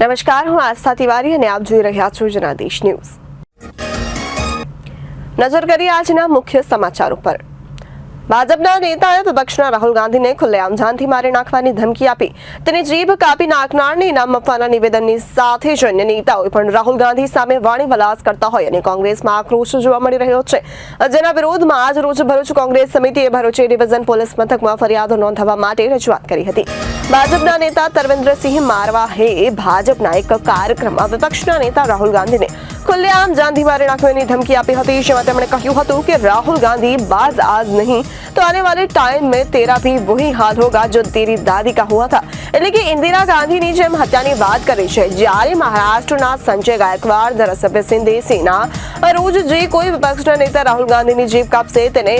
નમસ્કાર, હું આસ્થા તિવારી અને આપ જોઈ રહ્યા છો જનાદેશ ન્યૂઝ। નજર કરીએ આજના મુખ્ય સમાચાર ઉપર। ભાજપના નેતાએ વિપક્ષના રાહુલ ગાંધીને ખુલ્લેઆમ જાનથી મારી નાખવાની ધમકી આપી તેની જીભ કાપી નાખનારને ઇનામ આપવાના નિવેદનની સાથે જ અન્ય નેતાઓએ પણ રાહુલ ગાંધી સામે વાણી વિલાસ કરતા હોય અને કોંગ્રેસમાં આક્રોશ જોવા મળી રહ્યો છે, જેના વિરોધમાં આજ રોજ ભરૂચ કોંગ્રેસ સમિતિએ ભરૂચ ડિવિઝન પોલીસ મથકમાં ફરિયાદ નોંધાવવા માટે રજૂઆત કરી હતી। ભાજપના નેતા તરવિન્દ્રસિંહ મારવાહે ભાજપના એક કાર્યક્રમમાં વિપક્ષના નેતા રાહુલ ગાંધીને ખુલ્લેઆમ જાનથી મારી નાખવાની ધમકી આપી હતી, જેમાં તેમણે કહ્યું હતું કે રાहुल गांधी बाज आज नहीं तो आने वाले टाइम में तेरा भी वही हाल होगा जो तेरी दादी का हुआ था। એટલે કે ઇન્દિરા ગાંધીની જેમ હત્યાની વાત કરી છે। જ્યારે મહારાષ્ટ્રના સંજય ગાયકવાડ, ધારાસભ્ય સિંધેસીના રોજ જે કોઈ વિપક્ષના નેતા રાહુલ ગાંધીની જીભ કાપશે તેને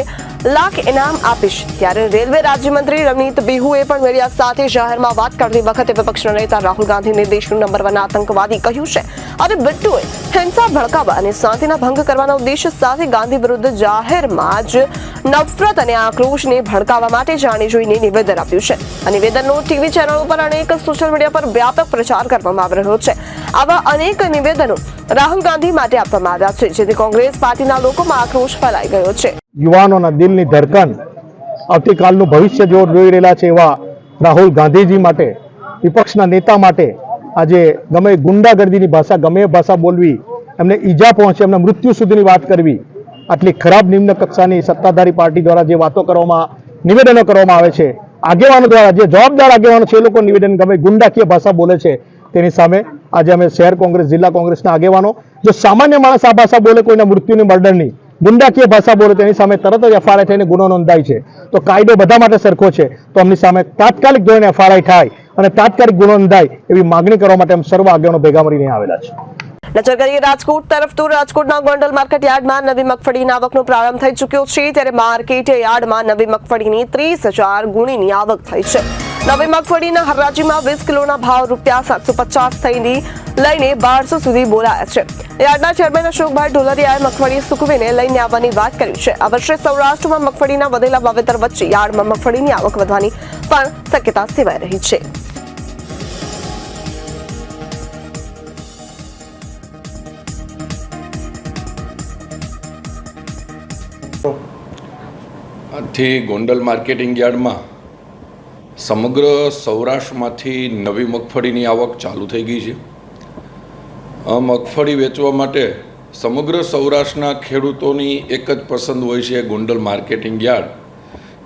લાખ ઇનામ આપીશ, ત્યારે રેલવે રાજ્યમંત્રી રવનીત બિહુએ પણ મીડિયા સાથે જાહેરમાં વાત કરતી વખતે વિપક્ષના નેતા રાહુલ ગાંધીને દેશનું નંબર 1 આતંકવાદી કહ્યું છે અને બિટ્ટુએ હિંસા ભડકાવવા અને શાંતિના ભંગ કરવાના ઉદ્દેશ્ય સાથે ગાંધી વિરુદ્ધ જાહેરમાં જ નફરત અને આક્રોશને ભડકાવવા માટે જાણી જોઈને નિવેદન આપ્યું છે। આ નિવેદનનો ટીવી ચેનલો પર અનેક સોશિયલ મીડિયા પર વ્યાપક પ્રચાર કરવામાં આવી રહ્યો છે। આવા અનેક નિવેદનો રાહુલ ગાંધી માટે આપવામાં આવ્યા છે, જેથી કોંગ્રેસ પાર્ટીના લોકોમાં આક્રોશ ફેલાઈ ગયો છે। યુવાનોના દિલની ધડકન આવતીકાલનું ભવિષ્ય જોઈ રહેલા છે એવા રાહુલ ગાંધીજી માટે, વિપક્ષના નેતા માટે આજે ગમે ગુંડાગર્દીની ભાષા, ગમે ભાષા બોલવી, એમને ઈજા પહોંચે, એમને મૃત્યુ સુધીની વાત કરવી, આટલી ખરાબ નિમ્ન કક્ષાની સત્તાધારી પાર્ટી દ્વારા જે વાતો કરવામાં, નિવેદનો કરવામાં આવે છે, આગેવાનો દ્વારા, જે જવાબદાર આગેવાનો છે એ લોકો નિવેદન ગમે ગુંડાકીય ભાષા બોલે છે, તેની સામે આજે અમે શહેર કોંગ્રેસ, જિલ્લા કોંગ્રેસના આગેવાનો, જો સામાન્ય માણસ આ ભાષા બોલે, કોઈના મૃત્યુની, મર્ડરની, ગુંડાકીય ભાષા બોલે, તેની સામે તરત જ એફઆરઆઈ થઈને ગુનો નોંધાય છે। તો કાયદો બધા માટે સરખો છે, તો અમની સામે તાત્કાલિક ધોરણે એફઆરઆઈ થાય અને તાત્કાલિક ગુનો નોંધાય એવી માગણી કરવા માટે અમે સર્વ આગેવાનો ભેગા મળીને આવેલા છે। નજર કરીએ રાજકોટ તરફ તો રાજકોટના ગોંડલ માર્કેટ યાર્ડમાં નવી મગફળીની આવકનો પ્રારંભ થઈ ચૂક્યો છે, ત્યારે માર્કેટ યાર્ડમાં નવી મગફળીની 30,000 ગુણીની આવક થઈ છે। નવી મગફળીના હરાજીમાં 20 કિલોના ભાવ ₹750 થઈને લઈને 1200 સુધી બોલાયા છે। યાર્ડના ચેરમેન અશોકભાઈ ઢોલરિયાએ મગફળી સૂકવીને લઈને આવવાની વાત કરી છે। આ વર્ષે સૌરાષ્ટ્રમાં મગફળીના વધેલા વાવેતર વચ્ચે યાર્ડમાં મગફળીની આવક વધવાની પણ શક્યતા સેવાઈ રહી છે। થી ગોંડલ માર્કેટિંગ યાર્ડમાં સમગ્ર સૌરાષ્ટ્રમાંથી નવી મગફળીની આવક ચાલુ થઈ ગઈ છે। આ મગફળી વેચવા માટે સમગ્ર સૌરાષ્ટ્રના ખેડૂતોની એક જ પસંદ હોય છે, ગોંડલ માર્કેટિંગ યાર્ડ।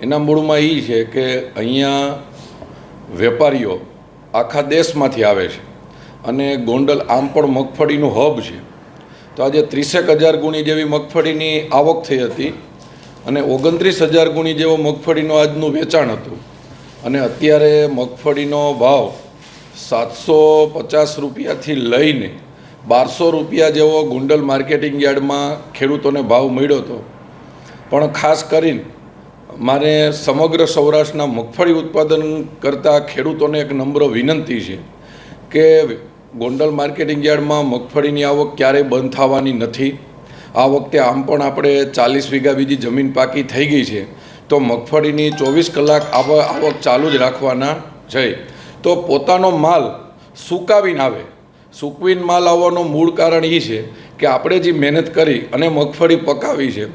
એના મૂળમાં એ છે કે અહીંયા વેપારીઓ આખા દેશમાંથી આવે છે અને ગોંડલ આમ પણ મગફળીનું હબ છે। તો આજે 30,000 ગુણી જેવી મગફળીની આવક થઈ હતી અને 29,000 ગુણી જેવો મગફળીનું આજનું વેચાણ હતું અને અત્યારે મગફળીનો ભાવ 750 રૂપિયાથી લઈને 1200 રૂપિયા જેવો ગોંડલ માર્કેટિંગ યાર્ડમાં ખેડૂતોને ભાવ મળ્યો હતો। પણ ખાસ કરીને મારે સમગ્ર સૌરાષ્ટ્રના મગફળી ઉત્પાદન કરતા ખેડૂતોને એક નમ્ર વિનંતી છે કે ગોંડલ માર્કેટિંગ યાર્ડમાં મગફળીની આવક ક્યારેય બંધ થવાની નથી। આ વખતે આમ પણ આપણે 40 વીઘા બીજી જમીન પાકી થઈ ગઈ છે, તો મગફળીની 24 કલાક આવક ચાલુ જ રાખવાના છે। તો પોતાનો માલ સૂકવીને આવે, સૂકવીને માલ આવવાનું મૂળ કારણ એ છે કે આપણે જે મહેનત કરી અને મગફળી પકાવી છે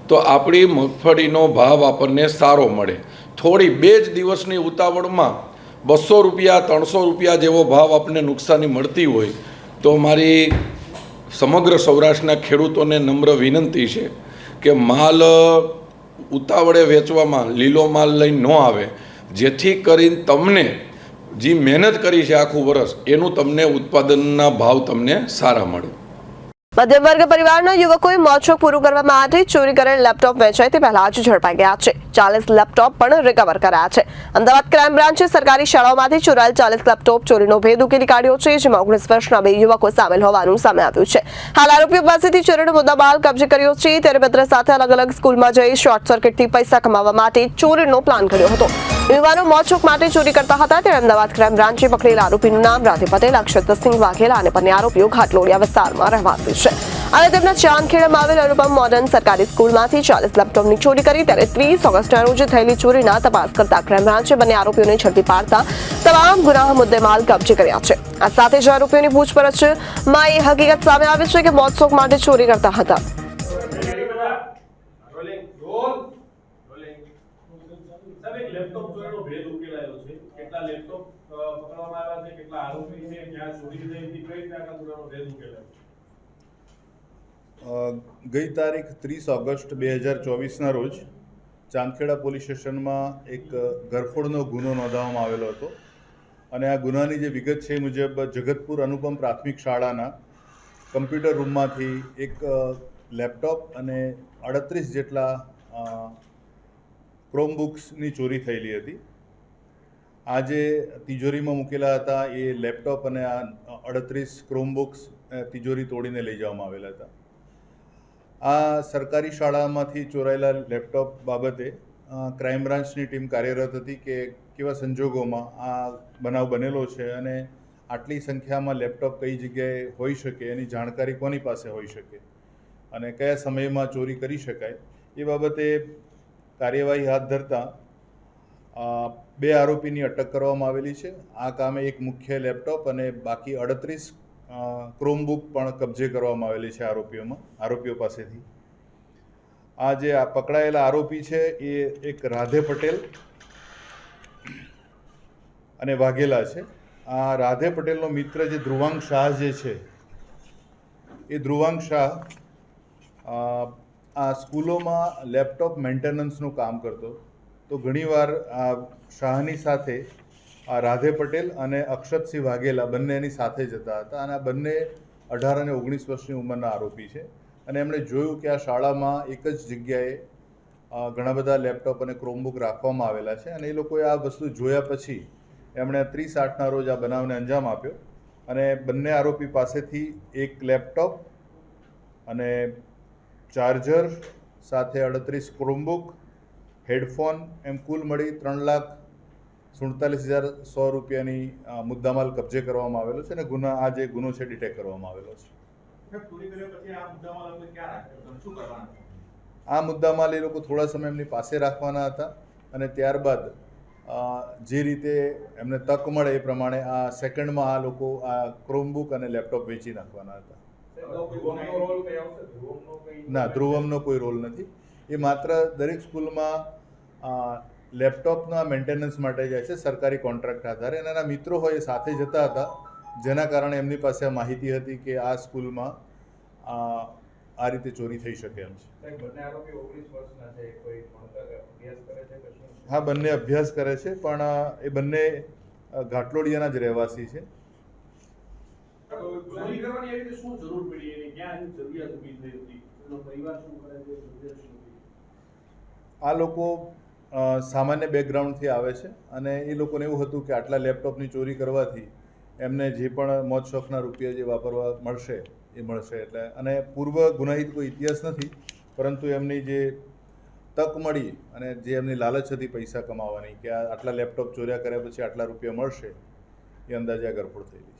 તો આપણી મગફળીનો ભાવ આપણને સારો મળે। થોડી 2 જ દિવસની ઉતાવળમાં 200 રૂપિયા 300 રૂપિયા જેવો ભાવ આપણને નુકસાની મળતી હોય તો મારી સમગ્ર સૌરાષ્ટ્રના ખેડૂતોને નમ્ર વિનંતી છે કે માલ ઉતાવળે વેચવામાં લીલો માલ લઈને ન આવે, જેથી કરીને તમને જે મહેનત કરી છે આખું વર્ષ એનું તમને ઉત્પાદનના ભાવ તમને સારા મળે। મધ્યમ વર્ગ પરિવારના યુવકોએ મોજશોખ પૂરું કરવા માટે ચોરી કરેલ લેપટોપ વેચાય તે પહેલા જ ઝડપાઈ ગયા છે। 40 લેપટોપ પણ રિકવર કરાયા છે। અમદાવાદ ક્રાઇમ બ્રાન્ચે સરકારી શાળાઓમાંથી ચોરાયેલ 40 લેપટોપ ચોરીનો ભેદ ઉકેલી કાઢ્યો છે, જેમાં 19 વર્ષના 2 યુવકો સામેલ હોવાનું સામે આવ્યું છે। હાલ આરોપીઓ પાસેથી ચોરીનો મુદ્દામાલ કબજે કર્યો છે, ત્યારે મિત્ર સાથે અલગ અલગ સ્કૂલમાં જઈ શોર્ટ સર્કિટથી પૈસા કમાવા માટે ચોરીનો પ્લાન કર્યો હતો। યુવાનો મોજશોખ માટે ચોરી કરતા હતા, ત્યારે અમદાવાદ ક્રાઇમ બ્રાન્ચે પકડેલા આરોપીનું નામ રાધે પટેલ, અક્ષતસિંહ વાઘેલા અને બંને આરોપીઓ ઘાટલોડિયા વિસ્તારમાં રહેવાસી છે। અને તેમના ચાંદખેડામાં આવેલ અનુપમ મોડર્ન સરકારી સ્કૂલમાંથી 40 લેપટોપની ચોરી કરી ત્યારે 30 ઓગસ્ટના રોજ થયેલી ચોરીના તપાસ કરતા ક્રાઇમ બ્રાન્ચે બંને આરોપીઓને ઝડપી પાડતા તમામ ગુનાહ મુદ્દેમાલ કબજે કર્યા છે। આ સાથે જ આરોપીઓની પૂછપરછમાં એ હકીકત સામે આવી છે કે મોજશોખ માટે ચોરી કરતા હતા। લેપટોપ ચોરીનો ભેદ ઉકેલાયો છે। કેટલા લેપટોપ પકડવામાં આવ્યા છે, કેટલા આરોપી છે, ક્યાં ચોરી થઈ હતી, કઈ રીતે આ ગુનાનો ભેદ ઉકેલાયો? ગઈ તારીખ 30 ઓગસ્ટ 2024ના રોજ ચાંદખેડા પોલીસ સ્ટેશનમાં એક ઘરફોડનો ગુનો નોંધવામાં આવેલો હતો અને આ ગુનાની જે વિગત છે એ મુજબ જગતપુર અનુપમ પ્રાથમિક શાળાના કમ્પ્યુટર રૂમમાંથી એક લેપટોપ અને 38 જેટલા ક્રોમબુક્સની ચોરી થયેલી હતી। આ જે તિજોરીમાં મૂકેલા હતા એ લેપટોપ અને આ 38 ક્રોમબુક્સ તિજોરી તોડીને લઈ જવામાં આવેલા હતા। આ સરકારી શાળામાંથી ચોરાયેલા લેપટોપ બાબતે ક્રાઇમ બ્રાન્ચની ટીમ કાર્યરત હતી કે કેવા સંજોગોમાં આ બનાવ બનેલો છે અને આટલી સંખ્યામાં લેપટોપ કઈ જગ્યાએ હોઈ શકે, એની જાણકારી કોની પાસે હોઈ શકે અને કયા સમયમાં ચોરી કરી શકાય એ બાબતે કાર્યવાહી હાથ ધરતા 2 આરોપીની અટક કરવામાં આવેલી છે। આ કામે એક મુખ્ય લેપટોપ અને બાકી 38 ક્રોમબુક પણ કબજે કરવામાં આવેલી છે આરોપીઓ પાસેથી। આ જે આ પકડાયેલા આરોપી છે એ એક રાધે પટેલ અને વાઘેલા છે। આ રાધે પટેલનો મિત્ર જે ધ્રુવાંગ શાહ જે છે એ ધ્રુવાંગ શાહ આ સ્કૂલોમાં લેપટોપ મેન્ટેનન્સનું કામ કરતો, તો ઘણીવાર આ શાહની સાથે આ રાધે પટેલ અને અક્ષતસિંહ વાઘેલા બંને એની સાથે જતા હતા અને આ બંને 18 અને 19 વર્ષની ઉંમરના આરોપી છે અને એમણે જોયું કે આ શાળામાં એક જ જગ્યાએ ઘણા બધા લેપટોપ અને ક્રોમબુક રાખવામાં આવેલા છે અને એ લોકોએ આ વસ્તુ જોયા પછી એમણે 30/8ના રોજ આ બનાવને અંજામ આપ્યો અને બંને આરોપી પાસેથી એક લેપટોપ અને ચાર્જર સાથે 38 ક્રોમબુક, હેડફોન એમ કુલ મળી 3,47,100 રૂપિયાની મુદ્દામાલ કબજે કરવામાં આવેલો છે અને આ જે ગુનો છે ડિટેક્ટ કરવામાં આવેલો છે। આ મુદ્દામાલ એ લોકો થોડા સમય એમની પાસે રાખવાના હતા અને ત્યારબાદ જે રીતે એમને તક મળે એ પ્રમાણે આ સેકન્ડમાં આ લોકો આ ક્રોમબુક અને લેપટોપ વેચી નાખવાના હતા। ના, ધ્રુવમનો કોઈ રોલ નથી। એ માત્ર દરેક સ્કૂલમાં લેપટોપના મેન્ટેનન્સ માટે જાય છે સરકારી કોન્ટ્રાક્ટ આધારે અને એના મિત્રો હોય એ સાથે જતા હતા, જેના કારણે એમની પાસે આ માહિતી હતી કે આ સ્કૂલમાં આ રીતે ચોરી થઈ શકે એમ છે। હા, બંને અભ્યાસ કરે છે પણ એ બંને ઘાટલોડિયાના જ રહેવાસી છે। આ લોકો સામાન્ય બેકગ્રાઉન્ડથી આવે છે અને એ લોકોને એવું હતું કે આટલા લેપટોપની ચોરી કરવાથી એમને જે પણ મોજ શોખના રૂપિયા જે વાપરવા મળશે એ મળશે એટલે, અને પૂર્વ ગુનાહિત કોઈ ઇતિહાસ નથી, પરંતુ એમની જે તક મળી અને જે એમની લાલચ હતી પૈસા કમાવાની કે આટલા લેપટોપ ચોર્યા કર્યા પછી આટલા રૂપિયા મળશે એ અંદાજે આ ગરફોડ થયેલી છે।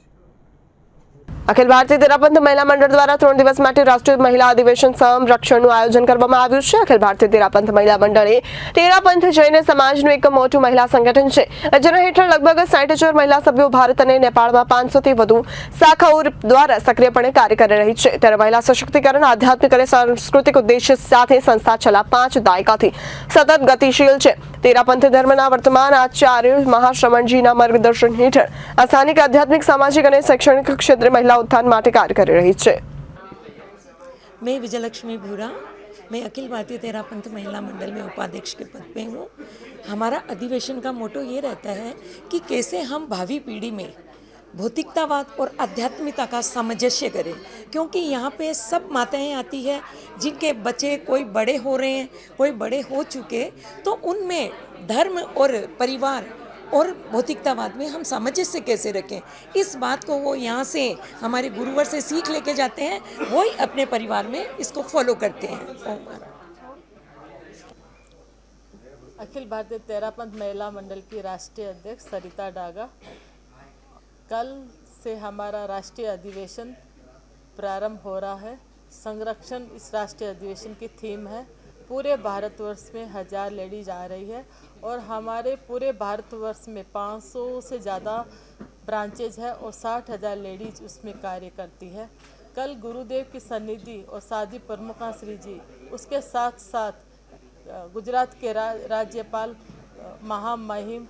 અખિલ ભારતીય તેરાપંથ મહિલા મંડળ દ્વારા 3 દિવસ માટે રાષ્ટ્રીય મહિલા અધિવેશન સંરક્ષણનું આયોજન કરવામાં આવ્યું છે। અખિલ ભારતીય તેરાપંથ મહિલા મંડળ એ તેરાપંથ જૈન સમાજનું એક મોટું મહિલા સંગઠન છે, જેના હેઠળ લગભગ 60,000 મહિલા સભ્યો ભારત અને નેપાળમાં 500થી વધુ શાખાઓ દ્વારા સક્રિયપણે કાર્ય કરી રહી છે। ત્યારે મહિલા સશક્તિકરણ, આધ્યાત્મિક અને સાંસ્કૃતિક ઉદ્દેશ્ય સાથે સંસ્થા છેલ્લા 5 દાયકાથી સતત ગતિશીલ છે। તેરાપંથ ધર્મના વર્તમાન આચાર્ય મહાશ્રમણજીના માર્ગદર્શન હેઠળ આ સ્થાનિક આધ્યાત્મિક, સામાજિક અને શૈક્ષણિક ક્ષેત્રે महिला उत्थान माटे कार्य कर रही है। मैं विजयलक्ष्मी भूरा, मैं अखिल भारतीय तेरापंथ महिला मंडल में उपाध्यक्ष के पद पे हूँ। हमारा अधिवेशन का मोटो ये रहता है कि कैसे हम भावी पीढ़ी में भौतिकतावाद और आध्यात्मिकता का सामंजस्य करें, क्योंकि यहाँ पे सब माताएं आती है जिनके बच्चे कोई बड़े हो रहे हैं, कोई बड़े हो चुके, तो उनमें धर्म और परिवार और भौतिकतावाद में हम सामंजस्य कैसे रखें, इस बात को वो यहाँ से हमारे गुरुवर से सीख लेके जाते हैं, वो ही अपने परिवार में इसको फॉलो करते हैं। अखिल भारतीय तेरापंथ महिला मंडल की राष्ट्रीय अध्यक्ष सरिता डागा, कल से हमारा राष्ट्रीय अधिवेशन प्रारंभ हो रहा है। संरक्षण इस राष्ट्रीय अधिवेशन की थीम है। पूरे भारतवर्ष में 1000 लेडीज आ रही है और हमारे पूरे भारतवर्ष में 500 से ज़्यादा ब्रांचेज है और 60,000 लेडीज उसमें कार्य करती है। कल गुरुदेव की सन्निधि और साध्वी प्रमुखा श्री जी, उसके साथ साथ गुजरात के राज्यपाल महामहिम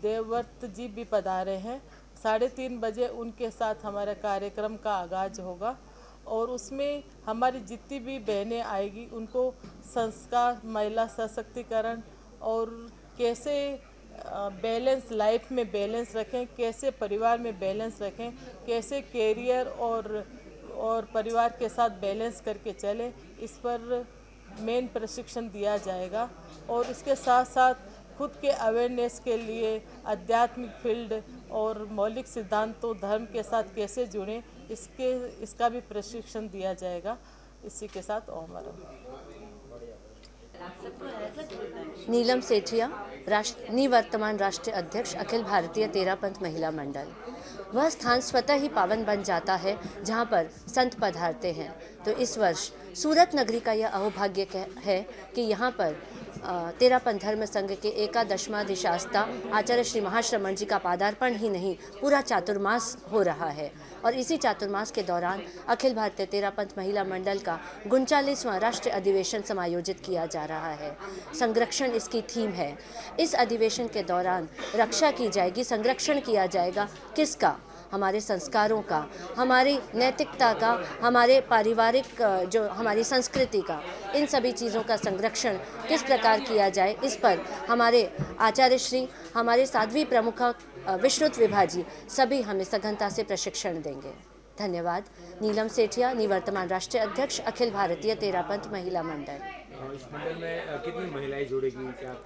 देवव्रत जी भी पधारे हैं। 3:30 बजे उनके साथ हमारे कार्यक्रम का आगाज होगा और उसमें हमारी जितनी भी बहनें आएगी उनको संस्कार, महिला सशक्तिकरण और कैसे बैलेंस लाइफ में बैलेंस रखें, कैसे परिवार में बैलेंस रखें, कैसे कैरियर और परिवार के साथ बैलेंस करके चलें, इस पर मेन प्रशिक्षण दिया जाएगा। और इसके साथ साथ खुद के अवेयरनेस के लिए आध्यात्मिक फील्ड और मौलिक सिद्धांतों धर्म के साथ कैसे जुड़ें, इसका भी प्रशिक्षण दिया जाएगा। इसी के साथ ओम नीलम सेठिया, निवर्तमान राष्ट्रीय अध्यक्ष अखिल भारतीय तेरापंथ महिला मंडल। वह स्थान स्वतः ही पावन बन जाता है जहाँ पर संत पधारते हैं। तो इस वर्ष सूरत नगरी का यह अहोभाग्य है कि यहाँ पर तेरापंथ धर्म संघ के 11वाधिशास्ता आचार्य श्री महाश्रमण जी का पादार्पण ही नहीं, पूरा चातुर्मास हो रहा है। और इसी चातुर्मास के दौरान अखिल भारतीय तेरापंथ महिला मंडल का 39वां राष्ट्रीय अधिवेशन समायोजित किया जा रहा है। संरक्षण इसकी थीम है। इस अधिवेशन के दौरान रक्षा की जाएगी, संरक्षण किया जाएगा। किसका? हमारे संस्कारों का, हमारी नैतिकता का, हमारे पारिवारिक जो हमारी संस्कृति का, इन सभी चीज़ों का संरक्षण किस प्रकार किया जाए, इस पर हमारे आचार्य श्री, हमारे साध्वी प्रमुखा विश्रुत विभाजी सभी हमें सघनता से प्रशिक्षण देंगे। धन्यवाद। नीलम सेठिया, निवर्तमान राष्ट्रीय अध्यक्ष अखिल भारतीय तेरापंथ महिला मंडल। इस मंडल में कितनी महिलाएं जुड़ेगी, क्या?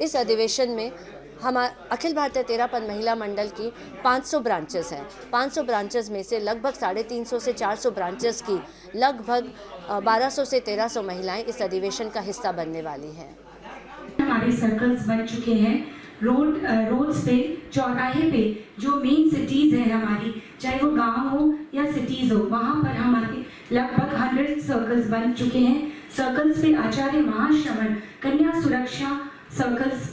इस अधिवेशन में अखिल भारतीय तेरापंथ महिला मंडल की 500 ब्रांचेस हैं। 500 ब्रांचेस में से लगभग 350 से 400 ब्रांचेस की लगभग 1200 से 1300 महिलाएं इस अधिवेशन का हिस्सा बनने वाली हैं। हमारे सर्कल्स बन चुके हैं। रोड्स पे, चौराहे पे जो मेन सिटीज़ है हमारी, चाहे वो गांव हो या सिटीज़ हो, वहाँ पर हमारे लगभग 100 सर्कल्स बन चुके हैं। सर्कल्स पे आचार्य महाश्रमण कन्या सुरक्षा सर्कल्स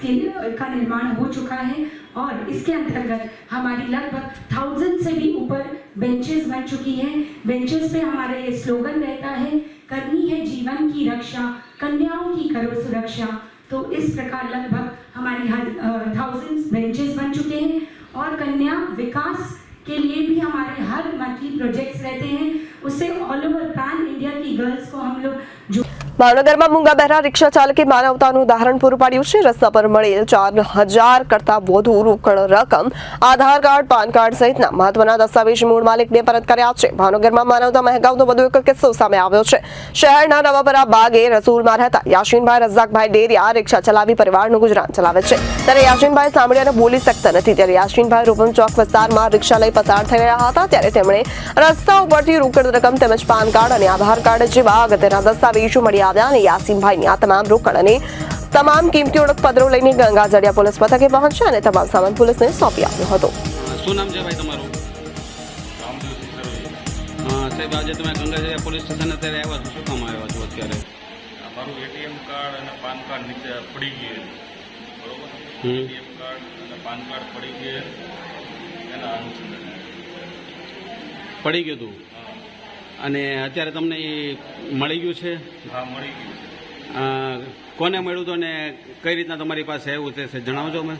का निर्माण हो चुका है और इसके अंतर्गत हमारी लगभग 1000 से भी ऊपर बेंचेस बन चुकी हैं। बेंचेस पे हमारे स्लोगन रहता है, करनी है जीवन की रक्षा, कन्याओं की करो सुरक्षा। तो इस प्रकार लगभग हमारी 1000 बेंचेस बन चुके हैं और कन्या विकास के लिए भी हमारे हर मंथली प्रोजेक्ट्स रहते हैं। उससे ऑल ओवर पैन इंडिया की गर्ल्स को हम लोग जो ભાવનગરમાં મૂંગા બહેરા રિક્ષા ચાલકે માનવતાનું ઉદાહરણ પૂરું પાડ્યું છે। રસ્તા પર મળેલ 4000 કરતા વધુ રોકડ રકમ, આધાર કાર્ડ, પાન કાર્ડ સહિતના મહત્વના દસ્તાવેજ મૂળ માલિકને પરત કર્યા છે। ભાવનગરમાં માનવતા મહેગાવનો વધુ એક કિસ્સો સામે આવ્યો છે। શહેરના નવાપરા બાગે રસૂલમાં રહેતા યાસીનભાઈ રઝાકભાઈ ડેરિયા રિક્ષા ચલાવી પરિવારનું ગુજરાન ચલાવે છે। ત્યારે યાસીનભાઈ સાંભળ્યાને બોલી શકતા નથી। ત્યારે યાસીનભાઈ રૂપમ ચોક વિસ્તારમાં રિક્ષા લઈ પસાર થઈ રહ્યા હતા ત્યારે તેમણે રસ્તા ઉપરથી રોકડ રકમ તેમજ પાન કાર્ડ અને આધાર કાર્ડ જેવા અગત્યના દસ્તાવેજો મળી આવ્યા અને યાસીનભાઈની આ તમામ રોકડ અને તમામ કિંમતી ઓળખપત્રો લઈને ગંગાજળિયા પોલીસ મથકે પહોંચ્યા અને તમામ સામાન પોલીસને સોંપી આપ્યો હતો। શું નામ છે ભાઈ તમારું? સાહેબ, આજે તમે ગંગાજળિયા પોલીસ સ્ટેશન અત્યારે આવ્યા છો, શું કામ આવ્યા છો અત્યારે? મારું એટીએમ કાર્ડ અને પાન કાર્ડ નીચે પડી ગયું, બરોબર? એટીએમ કાર્ડ અને પાન કાર્ડ પડી ગયે એના અનુસંધાને પડી ગયું હતું અને અત્યારે તમને એ મળી ગયું છે? હા, મળી ગયું છે। કોને મળ્યું હતું અને કઈ રીતના તમારી પાસે આવ્યું તે જણાવજો અમે।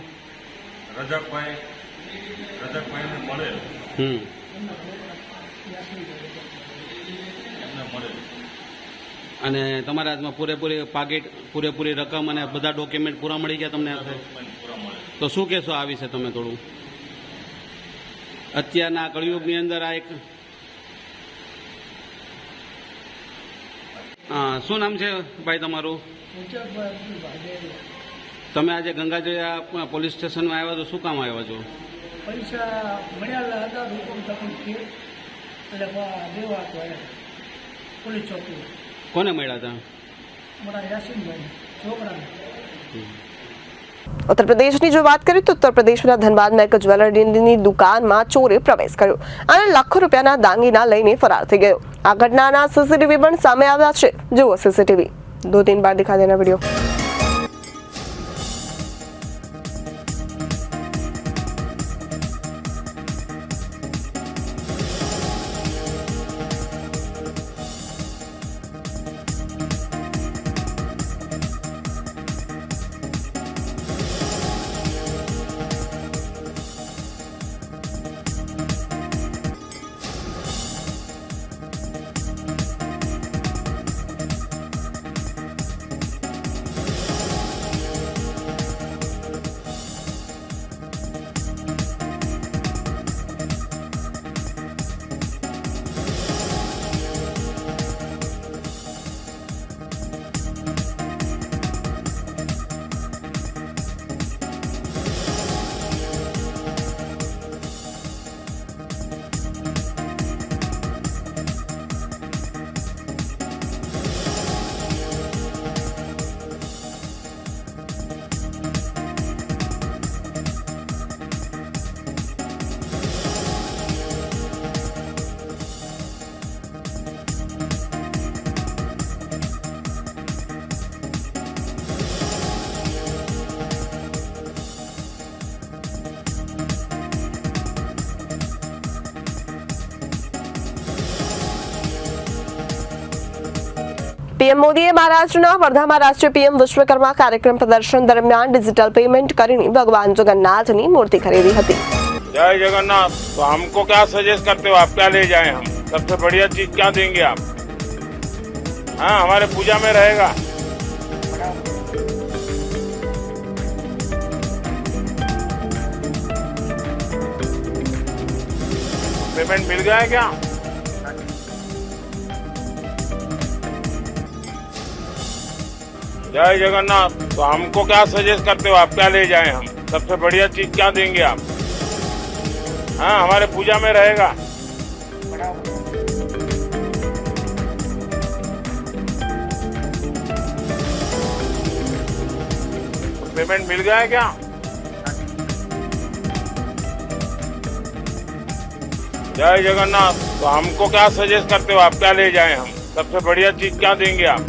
રજાકભાઈને મળેલ, એમને મળેલ અને તમારા હાથમાં પૂરેપૂરી પાકીટ, પૂરેપૂરી રકમ અને બધા ડોક્યુમેન્ટ પૂરા મળી ગયા તમને? પૂરા મળે। તો શું કહેશો આ વિશે તમે થોડું? અત્યારના કળિયુગની અંદર આ એક શું નામ છે ભાઈ તમારું? તમે આજે ગંગાજળિયા પોલીસ સ્ટેશનમાં આવ્યા છો, શું કામ આવ્યા છો? પૈસા મળ્યા હતા રૂપમ તકલીફ એટલે દેવા પોલીસ ચોકી। કોને મળ્યા હતા? મારા યાસીનભાઈ છોકરાને। ઉત્તર પ્રદેશની જો વાત કરીએ તો ઉત્તર પ્રદેશના ધનબાદમાં એક જ્વેલરીની દુકાનમાં ચોરે પ્રવેશ કર્યો અને લાખો રૂપિયાના દાગીના લઈને ફરાર થઈ ગયો। આ ઘટનાના સીસીટીવી પણ સામે આવ્યા છે। જુઓ સીસીટીવી। 2-3 बार दिखा देना वीडियो। પીએમ મોદીએ મહારાષ્ટ્રના વર્ધામાં રાષ્ટ્રીય પીએમ વિશ્વકર્મા કાર્યક્રમ પ્રદર્શન દરમિયાન ડિજિટલ પેમેન્ટ કરીને ભગવાન જગન્નાથની મૂર્તિ ખરીદી હતી। जय जगन्नाथ। तो हमको क्या सजेस्ट करते हो आप, क्या ले जाएं हम? सबसे बढ़िया चीज क्या देंगे आप? हाँ, हमारे पूजा में रहेगा। पेमेंट मिल गया है क्या? जय जगन्नाथ। तो हमको क्या सजेस्ट करते हो आप, क्या ले जाएं हम? सबसे बढ़िया चीज क्या देंगे आप? हाँ, हमारे पूजा में रहेगा। पेमेंट मिल गया है क्या? जय जगन्नाथ। तो हमको क्या सजेस्ट करते हो आप, क्या ले जाएं हम? सबसे बढ़िया चीज क्या देंगे आप?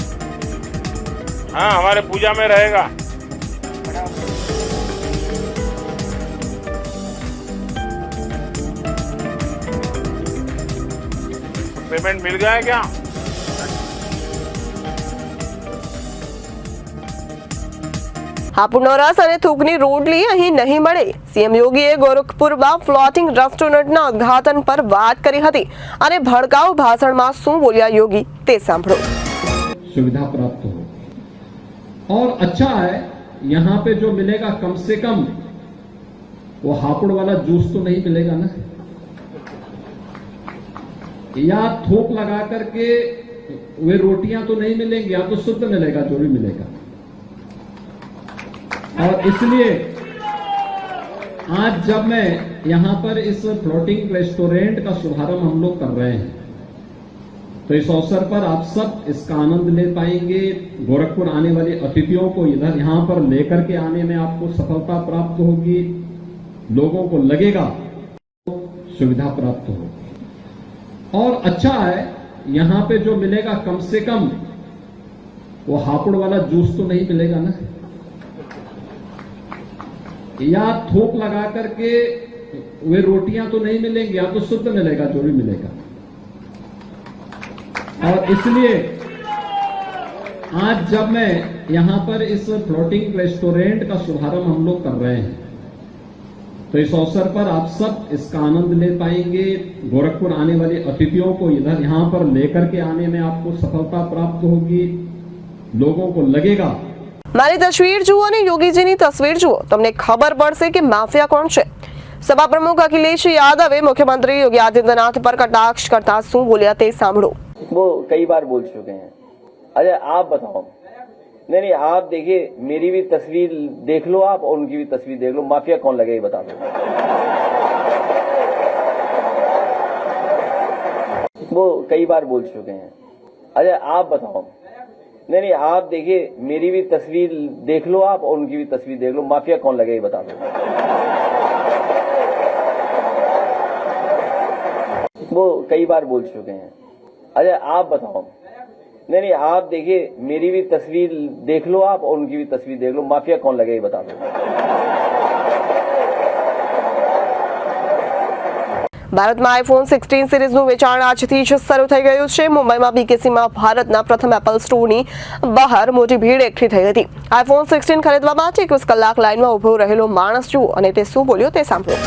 हाँ, हमारे पूजा में रहेगा। पेमेंट मिल गया है क्या? હાપુનો રસ અને થૂકની રોટલી અહીં નહીં મળે। સીએમ યોગીએ ગોરખપુરમાં ફ્લોટિંગ રેસ્ટોરન્ટના ઉદ્ઘાટન પર વાત કરી હતી અને ભડકાઉ ભાષણમાં શું બોલ્યા યોગી તે સાંભળો। सुविधा प्राप्त हो और अच्छा है, यहाँ पे जो मिलेगा कम से कम वो हापुड़ वाला जूस तो नहीं मिलेगा ना, या थोक लगा करके वे रोटियां तो नहीं मिलेंगी, या तो शुद्ध मिलेगा जो भी मिलेगा। और इसलिए आज जब मैं यहां पर इस फ्लोटिंग रेस्टोरेंट का शुभारंभ हम लोग कर रहे हैं, तो इस अवसर पर आप सब इसका आनंद ले पाएंगे। गोरखपुर आने वाले अतिथियों को इधर यहां पर लेकर के आने में आपको सफलता प्राप्त होगी, लोगों को लगेगा सुविधा प्राप्त हो। और अच्छा है, यहाँ पे जो मिलेगा कम से कम वो हापुड़ वाला जूस तो नहीं मिलेगा ना, या थोक लगा करके वे रोटियां तो नहीं मिलेंगी, या तो शुद्ध मिलेगा जो भी मिलेगा। और इसलिए आज जब मैं यहां पर इस फ्लोटिंग रेस्टोरेंट का शुभारंभ हम लोग कर रहे हैं, तो इस अवसर पर आप सब इसका आनंद ले पाएंगे। गोरखपुर आने वाले अतिथियों को इधर यहां पर लेकर के आने में आपको सफलता प्राप्त होगी, लोगों को लगेगा। મારી તસવીર જુઓ અને યોગીજીની તસવીર જુઓ, તમને ખબર પડશે કે માફિયા કોણ છે। સભા પ્રમુખ અખિલેશ યાદવે મુખ્યમંત્રી યોગી આदित्यनाथ पर कटाक्ष करता શું બોલ્યા તે સાંભળો। वो कई बार बोल चुके हैं। अच्छा आप बताओ, नहीं आप देखिए, मेरी भी तस्वीर देख लो आप और उनकी भी तस्वीर देख लो, माफिया कौन लगे बता दो। वो कई बार बोल चुके हैं। अच्छा आप बताओ, नहीं, आप देखिए, मेरी भी तस्वीर देख लो आप और उनकी भी तस्वीर देख लो। माफिया कौन लगे ये बता दो। वो कई बार बोल चुके हैं। अच्छा, आप बताओ। नहीं, आप देखिए, मेरी भी तस्वीर देख लो आप और उनकी भी तस्वीर देख लो। माफिया कौन लगे ये बता दो। ભારતમાં આઈફોન 16 સિરીઝનું વેચાણ આજથી જ શરૂ થઈ ગયું છે। મુંબઈમાં બીકેસીમાં ભારતના પ્રથમ એપલ સ્ટોરની બહાર મોટી ભીડ એકઠી થઈ હતી। આઈફોન 16 ખરીદવા માટે 21 કલાક લાઇનમાં ઊભો રહેલો માણસ જુઓ અને તે શું બોલ્યો તે સાંભળો।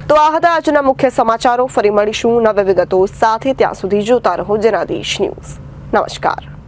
તો આ હતા આજના મુખ્ય સમાચારો। ફરી મળીશું નવી વિગતો સાથે। ત્યાં સુધી જોતા રહો જનાદેશ ન્યૂઝ। નમસ્કાર।